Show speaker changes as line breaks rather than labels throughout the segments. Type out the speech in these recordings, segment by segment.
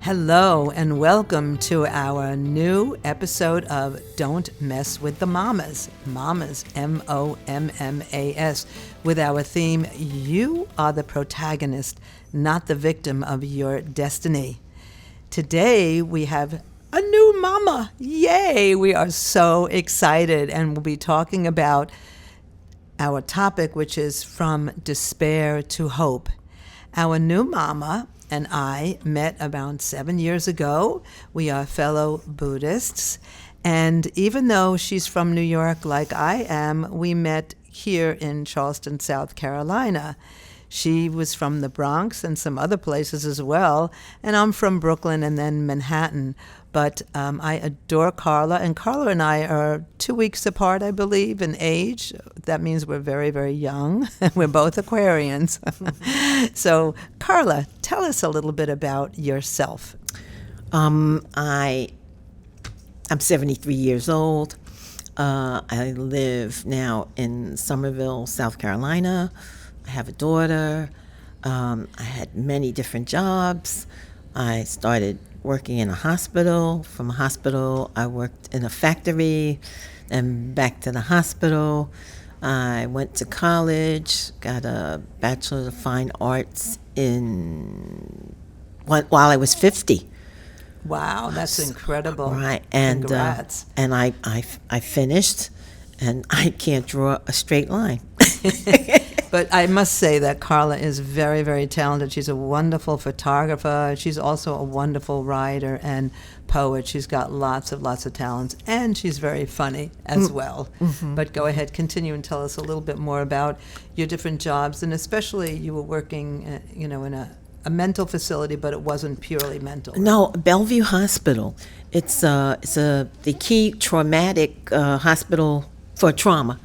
Hello and welcome to our new episode of Don't Mess with the Mommas, Mommas, M-O-M-M-A-S, with our theme, You Are the Protagonist, Not the Victim of Your Destiny. Today we have a new mama. Yay! We are so excited, and we'll be talking about our topic, which is From Despair to Hope. Our new mama and I met around 7 years ago. We are fellow Buddhists, and even though she's from New York like I am, we met here in Charleston, South Carolina. She was from the Bronx and some other places as well, and I'm from Brooklyn and then Manhattan. But I adore Carla, and Carla and I are 2 weeks apart, I believe, in age. That means we're very, very young. We're both Aquarians. So, Carla, tell us a little bit about yourself.
I'm 73 years old. I live now in Somerville, South Carolina. I have a daughter. I had many different jobs. I started working in a hospital. From a hospital, I worked in a factory, and back to the hospital. I went to college, got a Bachelor of Fine Arts while I was 50.
Wow, that's incredible.
Right, and
congrats.
And I finished, and I can't draw a straight line.
But I must say that Carla is very, very talented. She's a wonderful photographer. She's also a wonderful writer and poet. She's got lots of talents, and she's very funny as well. Mm-hmm. But go ahead, continue and tell us a little bit more about your different jobs, and especially you were working, in a mental facility, but it wasn't purely mental.
No, Bellevue Hospital. It's the key traumatic hospital for trauma.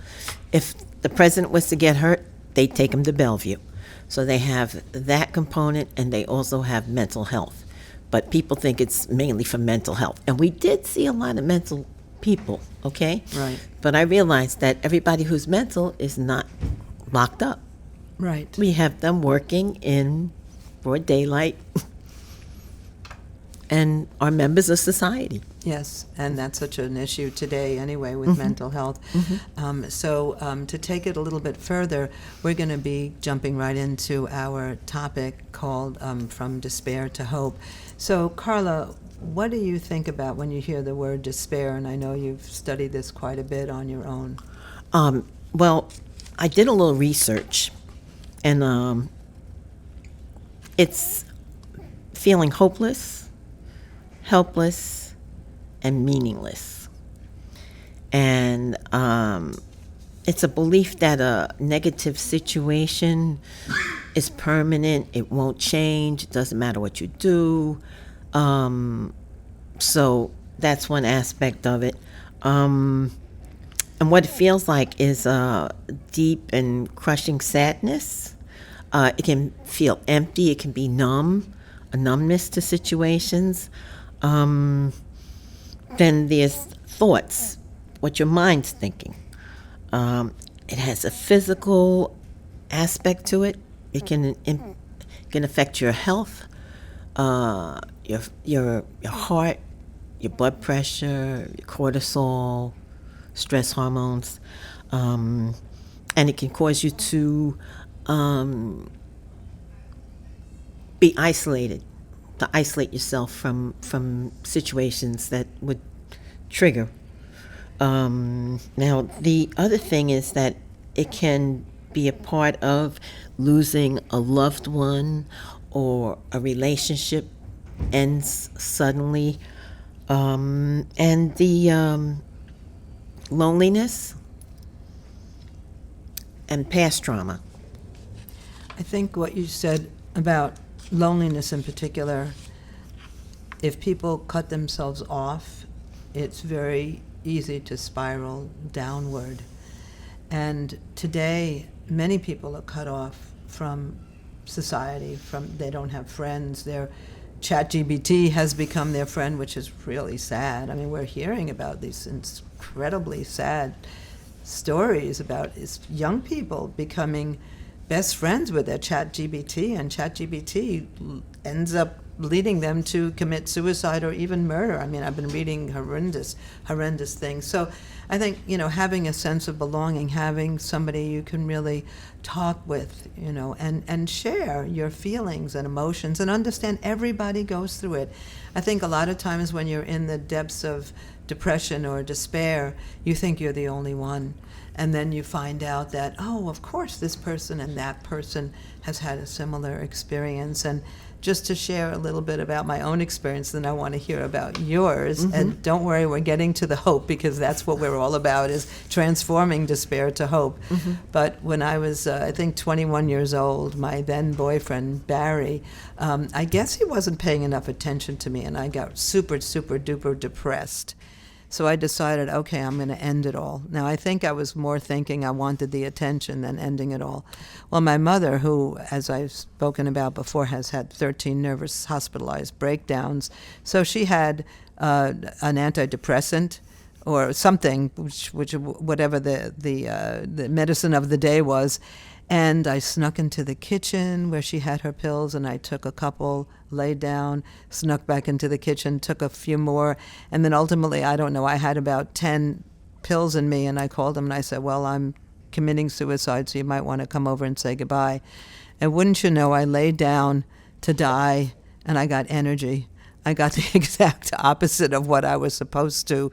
If the president was to get hurt, they take him to Bellevue. So they have that component, and they also have mental health. But people think it's mainly for mental health. And we did see a lot of mental people, okay?
Right.
But I realized that everybody who's mental is not locked up.
Right.
We have them working in broad daylight and are members of society.
Yes, and that's such an issue today anyway with mental health. Mm-hmm. So to take it a little bit further, we're going to be jumping right into our topic called From Despair to Hope. So Carla, what do you think about when you hear the word despair? And I know you've studied this quite a bit on your own.
Well, I did a little research, and it's feeling hopeless, helpless, and meaningless. And it's a belief that a negative situation is permanent, it won't change, it doesn't matter what you do. So that's one aspect of it. And what it feels like is deep and crushing sadness. It can feel empty, it can be numb, a numbness to situations. Then there's thoughts, what your mind's thinking. It has a physical aspect to it. It can affect your health, your heart, your blood pressure, your cortisol, stress hormones, and it can cause you to be isolated. To isolate yourself from situations that would trigger. Now, the other thing is that it can be a part of losing a loved one, or a relationship ends suddenly, and the loneliness and past trauma.
I think what you said about loneliness in particular, if people cut themselves off, it's very easy to spiral downward. And today, many people are cut off from society, they don't have friends. Their ChatGPT has become their friend, which is really sad. I mean, we're hearing about these incredibly sad stories about young people becoming best friends with their ChatGPT, and ChatGPT ends up leading them to commit suicide or even murder. I mean, I've been reading horrendous things. So I think, having a sense of belonging, having somebody you can really talk with, and share your feelings and emotions and understand everybody goes through it. I think a lot of times when you're in the depths of depression or despair, you think you're the only one. And then you find out that, oh, of course, this person and that person has had a similar experience. And just to share a little bit about my own experience, then I want to hear about yours. Mm-hmm. And don't worry, we're getting to the hope, because that's what we're all about, is transforming despair to hope. Mm-hmm. But when I was, I think, 21 years old, my then boyfriend, Barry, I guess he wasn't paying enough attention to me, and I got super, super duper depressed. So I decided, okay, I'm going to end it all. Now, I think I was more thinking I wanted the attention than ending it all. Well, my mother, who, as I've spoken about before, has had 13 nervous hospitalized breakdowns, so she had an antidepressant or something, which whatever the medicine of the day was. And I snuck into the kitchen where she had her pills, and I took a couple, laid down, snuck back into the kitchen, took a few more, and then ultimately, I don't know, I had about 10 pills in me, and I called them and I said, well, I'm committing suicide, so you might want to come over and say goodbye. And wouldn't you know, I laid down to die, and I got energy. I got the exact opposite of what I was supposed to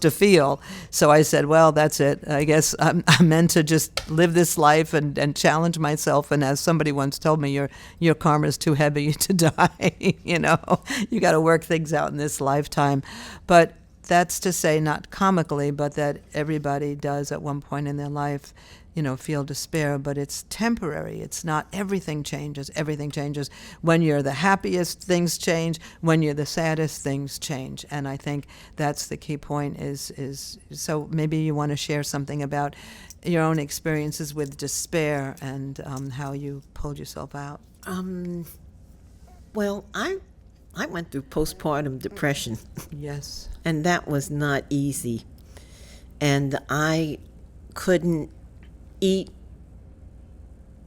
feel. So I said, well, that's it. I guess I'm meant to just live this life and challenge myself. And as somebody once told me, your karma's too heavy to die. You got to work things out in this lifetime. But that's to say, not comically, but that everybody does at one point in their life, feel despair, but it's temporary. It's not everything changes. Everything changes. When you're the happiest, things change. When you're the saddest, things change. And I think that's the key point is so maybe you want to share something about your own experiences with despair and how you pulled yourself out.
Well, I went through postpartum depression.
Yes.
And that was not easy. And I couldn't eat.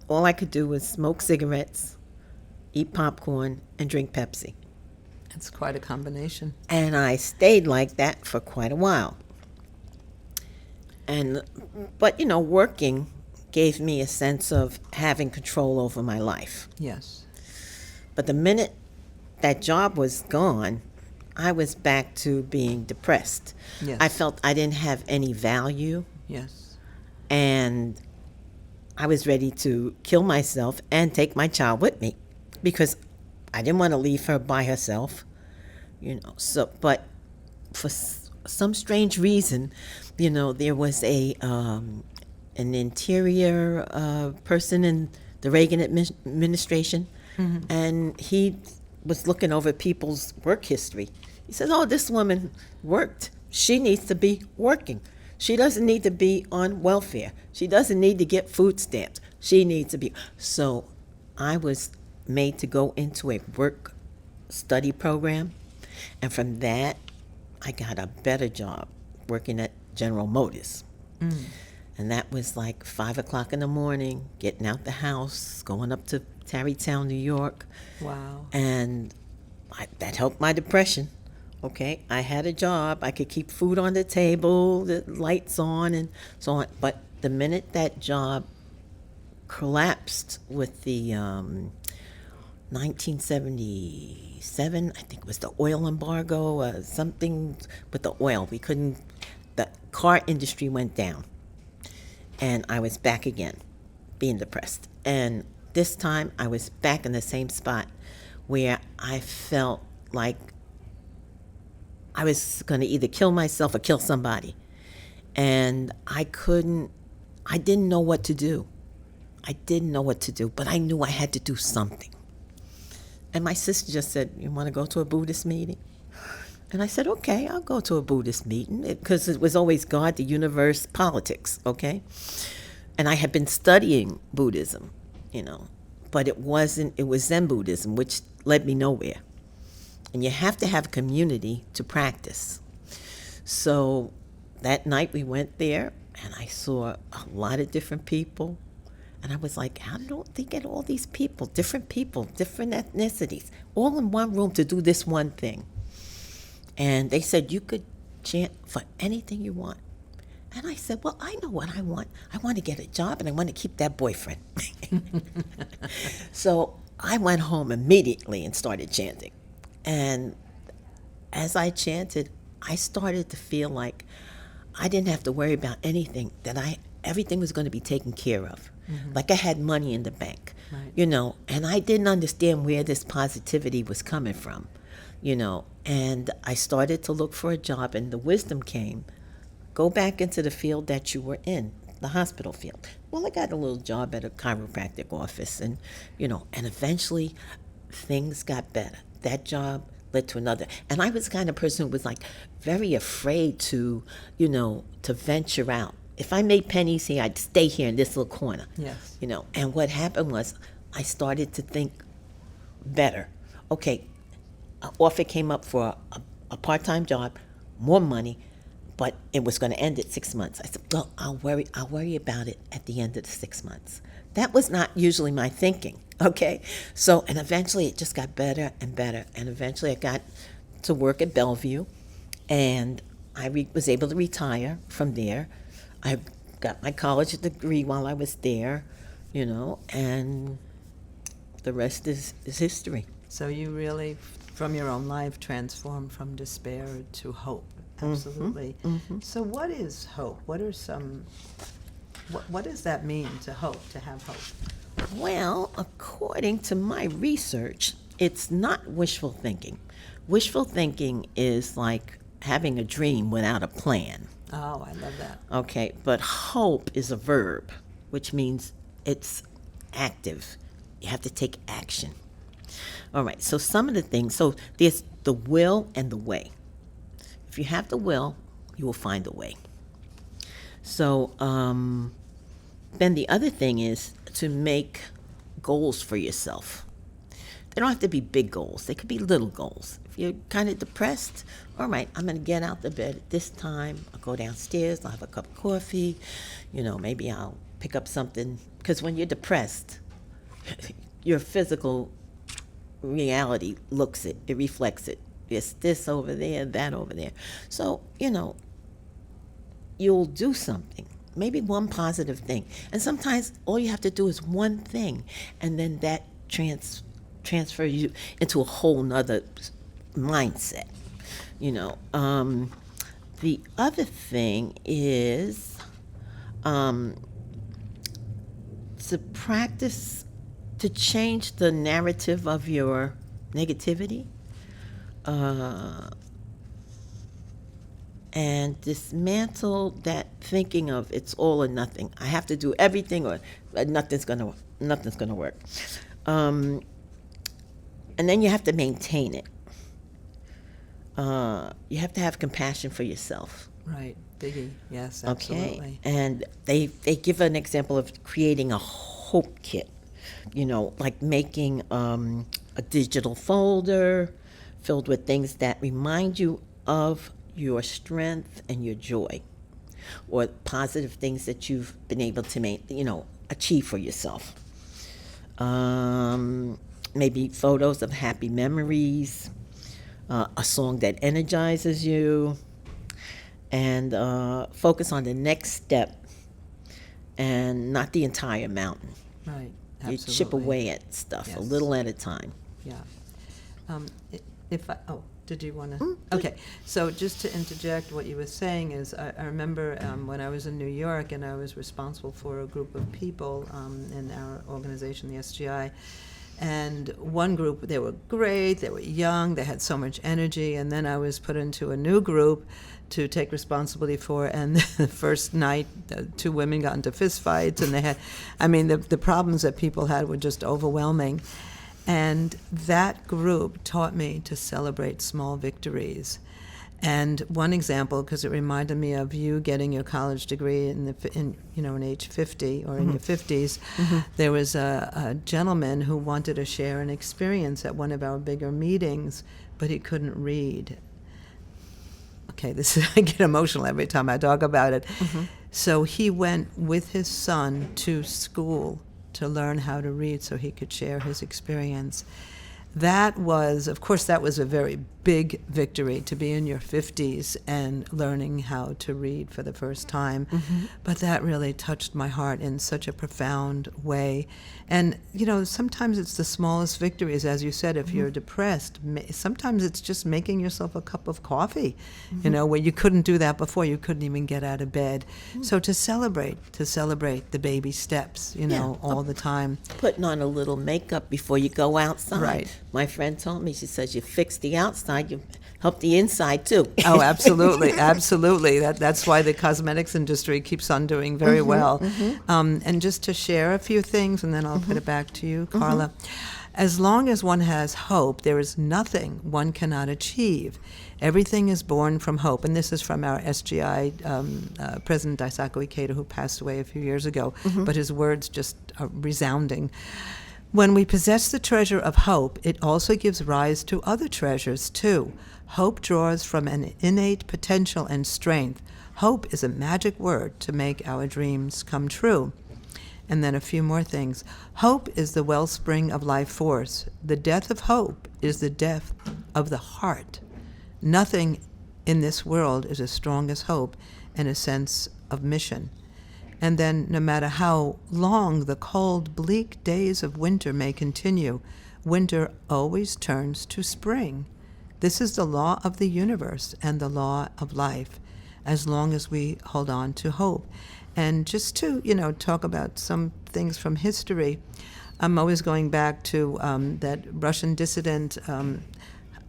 All I could do was smoke cigarettes, eat popcorn, and drink Pepsi.
It's quite a combination.
And I stayed like that for quite a while. But working gave me a sense of having control over my life.
Yes.
But the minute that job was gone, I was back to being depressed.
Yes.
I felt I didn't have any value.
Yes.
And I was ready to kill myself and take my child with me because I didn't want to leave her by herself, So, but for some strange reason, there was an interior person in the Reagan administration, mm-hmm. and he was looking over people's work history. He says, "Oh, this woman worked. She needs to be working. She doesn't need to be on welfare. She doesn't need to get food stamps. She needs to be." So I was made to go into a work study program. And from that, I got a better job working at General Motors. Mm. And that was like 5 o'clock in the morning, getting out the house, going up to Tarrytown, New York.
Wow.
And that helped my depression. Okay, I had a job. I could keep food on the table, the lights on, and so on. But the minute that job collapsed with the 1977, I think it was the oil embargo, something with the oil. The car industry went down. And I was back again, being depressed. And this time I was back in the same spot where I felt like I was going to either kill myself or kill somebody. And I didn't know what to do. But I knew I had to do something. And my sister just said, "You want to go to a Buddhist meeting?" And I said, "Okay, I'll go to a Buddhist meeting," because it was always God, the universe, politics, okay? And I had been studying Buddhism, but it was Zen Buddhism, which led me nowhere. And you have to have a community to practice. So that night we went there, and I saw a lot of different people. And I was like, how don't they get all these people, different ethnicities, all in one room to do this one thing? And they said, you could chant for anything you want. And I said, well, I know what I want. I want to get a job and I want to keep that boyfriend. So I went home immediately and started chanting. And as I chanted, I started to feel like I didn't have to worry about anything, everything was going to be taken care of. Mm-hmm. Like I had money in the bank, right. And I didn't understand where this positivity was coming from, and I started to look for a job, and the wisdom came, go back into the field that you were in, the hospital field. Well, I got a little job at a chiropractic office, and, and eventually things got better. That job led to another. And I was the kind of person who was like very afraid to venture out. If I made pennies here, I'd stay here in this little corner.
Yes.
And what happened was I started to think better. Okay, an offer came up for a part-time job, more money, but it was going to end at 6 months. I said, well, I'll worry about it at the end of the 6 months. That was not usually my thinking, okay? So, and eventually it just got better and better. And eventually I got to work at Bellevue, and I was able to retire from there. I got my college degree while I was there, and the rest is history.
So you really, from your own life, transformed from despair to hope. Absolutely. Mm-hmm. So what is hope? What does that mean to hope, to have hope?
Well, according to my research, it's not wishful thinking. Wishful thinking is like having a dream without a plan.
Oh, I love that.
Okay, but hope is a verb, which means it's active. You have to take action. All right, so some of the things, so there's the will and the way. If you have the will, you will find a way. So then the other thing is to make goals for yourself. They don't have to be big goals. They could be little goals. If you're kind of depressed, all right, I'm going to get out of bed at this time. I'll go downstairs. I'll have a cup of coffee. Maybe I'll pick up something. Because when you're depressed, your physical reality looks it. It reflects it. It's this over there, that over there. So, you'll do something. Maybe one positive thing. And sometimes all you have to do is one thing. And then that transfer you into a whole nother mindset. The other thing is to practice to change the narrative of your negativity and dismantle that thinking of it's all or nothing. I have to do everything or nothing's gonna work. And then you have to maintain it. You have to have compassion for yourself.
Right, biggie, yes, absolutely.
Okay, and they give an example of creating a hope kit, like making a digital folder filled with things that remind you of your strength and your joy, or positive things that you've been able to achieve for yourself. Maybe photos of happy memories, a song that energizes you, and focus on the next step and not the entire mountain.
Right, absolutely.
You chip away at stuff, yes, a little at a time.
Yeah. Did you want to? Okay, so just to interject, what you were saying is, I remember when I was in New York and I was responsible for a group of people in our organization, the SGI, and one group, they were great, they were young, they had so much energy, and then I was put into a new group to take responsibility for, and the first night, two women got into fistfights, and they had, the problems that people had were just overwhelming. And that group taught me to celebrate small victories. And one example, because it reminded me of you getting your college degree in age 50 or in your 50s, there was a gentleman who wanted to share an experience at one of our bigger meetings, but he couldn't read. Okay, I get emotional every time I talk about it. So he went with his son to school to learn how to read so he could share his experience. That was, of course, that was a very big victory, to be in your 50s and learning how to read for the first time. But that really touched my heart in such a profound way. And, you know, sometimes it's the smallest victories, as you said, if you're depressed. Sometimes it's just making yourself a cup of coffee, you know, where you couldn't do that before. You couldn't even get out of bed. So to celebrate the baby steps, you know, all the time.
Putting on a little makeup before you go outside.
Right.
My friend told me, she says, you fix the outside, you help the inside too.
Oh, absolutely, absolutely. That's why the cosmetics industry keeps on doing very well. And just to share a few things, and then I'll put it back to you, Carla. As long as one has hope, there is nothing one cannot achieve. Everything is born from hope. And this is from our SGI President Daisaku Ikeda, who passed away a few years ago. But his words just are resounding. When we possess the treasure of hope, it also gives rise to other treasures, too. Hope draws from an innate potential and strength. Hope is a magic word to make our dreams come true. And then a few more things. Hope is the wellspring of life force. The death of hope is the death of the heart. Nothing in this world is as strong as hope and a sense of mission. And then, no matter how long the cold, bleak days of winter may continue, winter always turns to spring. This is the law of the universe and the law of life, as long as we hold on to hope. And just to, you know, talk about some things from history, I'm always going back to that Russian dissident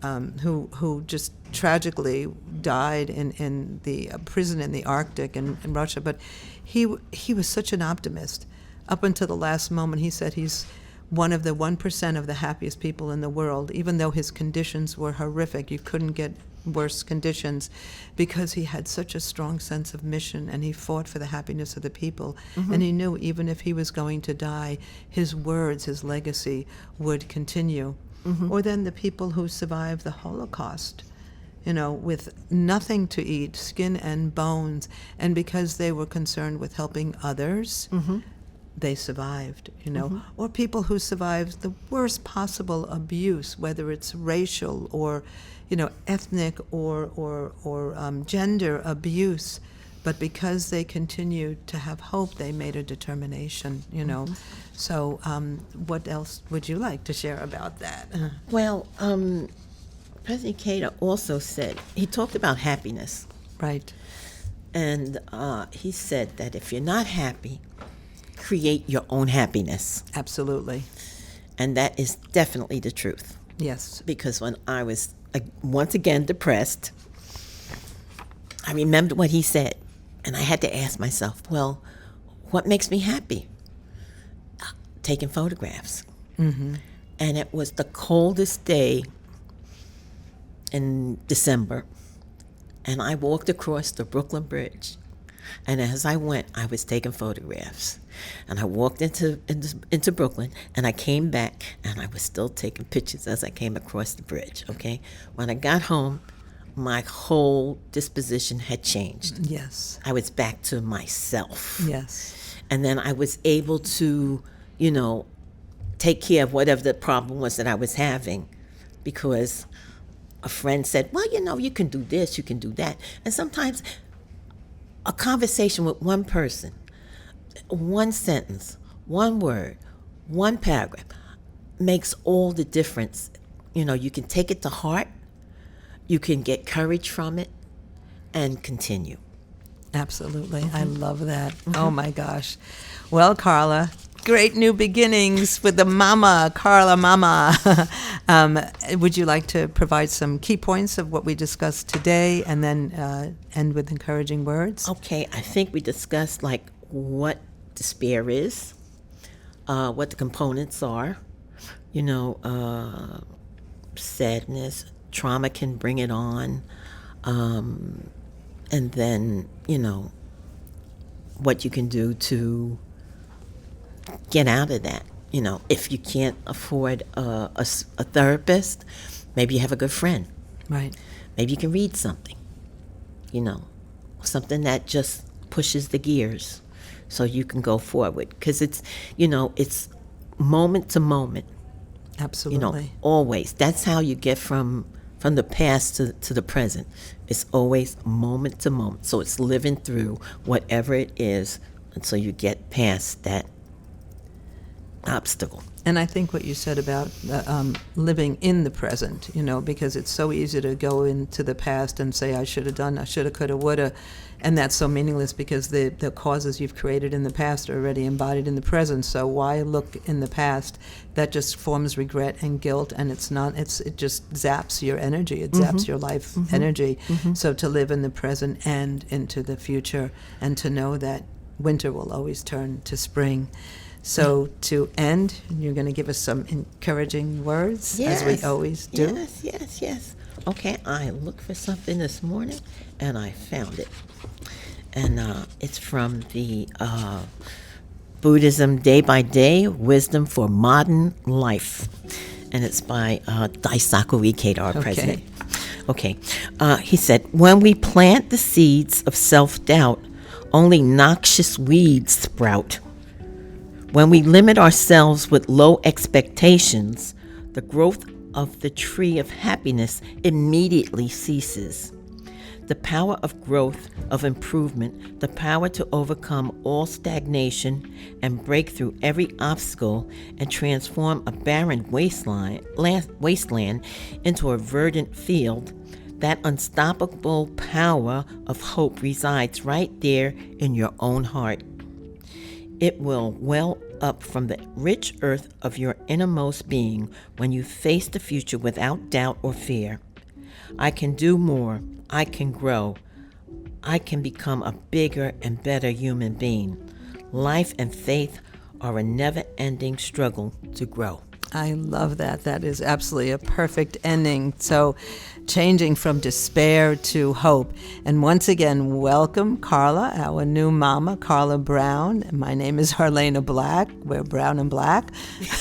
who just tragically died in the prison in the Arctic in Russia. But he was such an optimist. Up until the last moment, he said he's one of the 1% of the happiest people in the world, even though his conditions were horrific. You couldn't get worse conditions, because he had such a strong sense of mission, and he fought for the happiness of the people. And he knew even if he was going to die, his words, his legacy would continue. Or then the people who survived the Holocaust, you know, with nothing to eat, skin and bones, and because they were concerned with helping others, they survived, you know. Or people who survived the worst possible abuse, whether it's racial or, you know, ethnic or gender abuse, but because they continued to have hope, they made a determination, you know. So what else would you like to share about that?
Well, President Ikeda also said, he talked about happiness.
Right.
And he said that if you're not happy, create your own happiness.
Absolutely.
And that is definitely the truth.
Yes.
Because when I was once again depressed, I remembered what he said. And I had to ask myself, well, what makes me happy? Taking photographs. And it was the coldest day in December. And I walked across the Brooklyn Bridge. And as I went, I was taking photographs. And I walked into Brooklyn, and I came back, and I was still taking pictures as I came across the bridge, okay? When I got home, my whole disposition had changed.
Yes.
I was back to myself.
Yes.
And then I was able to, you know, take care of whatever the problem was that I was having, because a friend said, well, you know, you can do this, you can do that. And sometimes a conversation with one person, one sentence, one word, one paragraph makes all the difference. You know, you can take it to heart, you can get courage from it, and continue.
Absolutely. I love that. Oh my gosh. Well, Carla, great new beginnings with the Momma, Carla Momma. Would you like to provide some key points of what we discussed today, and then end with encouraging words?
Okay, I think we discussed like what despair is, what the components are, you know, sadness, trauma can bring it on, and then, you know, what you can do to get out of that. You know, if you can't afford a therapist, maybe you have a good friend.
Right.
Maybe you can read something, you know, something that just pushes the gears so you can go forward. Because it's, it's moment to moment.
Absolutely.
Always. That's how you get from the past to the present. It's always moment to moment. So it's living through whatever it is until you get past that obstacle.
And I think what you said about living in the present, because it's so easy to go into the past and say, I should have done, I should have, could have, would have, and that's so meaningless because the causes you've created in the past are already embodied in the present. So why look in the past? That just forms regret and guilt, and it just zaps your energy. It zaps your life energy. So to live in the present and into the future, and to know that winter will always turn to spring. So to end, you're going to give us some encouraging words, as we always do.
Yes. Okay, I looked for something this morning, and I found it. And it's from the Buddhism Day by Day, Wisdom for Modern Life. And it's by Daisaku Ikeda, our president. Okay. He said, when we plant the seeds of self-doubt, only noxious weeds sprout. When we limit ourselves with low expectations, the growth of the tree of happiness immediately ceases. The power of growth, of improvement, the power to overcome all stagnation and break through every obstacle and transform a barren wasteland into a verdant field, that unstoppable power of hope resides right there in your own heart. It will well up from the rich earth of your innermost being when you face the future without doubt or fear. I can do more. I can grow. I can become a bigger and better human being. Life and faith are a never-ending struggle to grow.
I love that. That is absolutely a perfect ending. So changing from despair to hope. And once again, welcome, Carla, our new mama, Carla Brown. My name is Harlena Black. We're brown and black.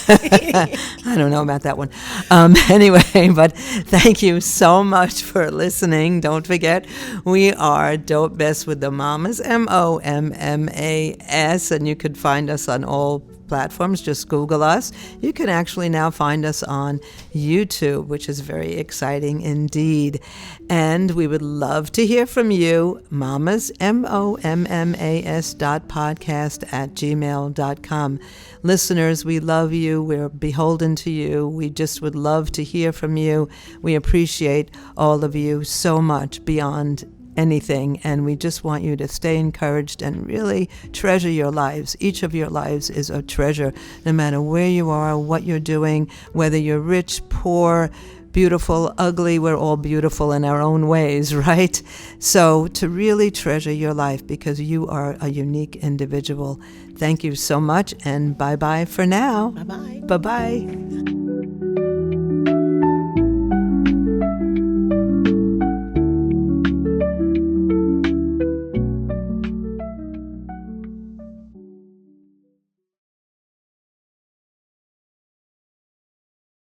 I don't know about that one. Anyway, but thank you so much for listening. Don't forget, we are Dope Best with the Mommas, MOMMAS, and you could find us on all platforms. Just Google us. You can actually now find us on YouTube, which is very exciting indeed. And we would love to hear from you. Mommas, MOMMAS podcast@gmail.com. Listeners, we love you. We're beholden to you. We just would love to hear from you. We appreciate all of you so much beyond anything, and we just want you to stay encouraged and really treasure your lives. Each of your lives is a treasure, no matter where you are, what you're doing, whether you're rich, poor, beautiful, ugly. We're all beautiful in our own ways, right? So to really treasure your life, because you are a unique individual. Thank you so much, and bye-bye for now.
Bye-bye.
Bye-bye.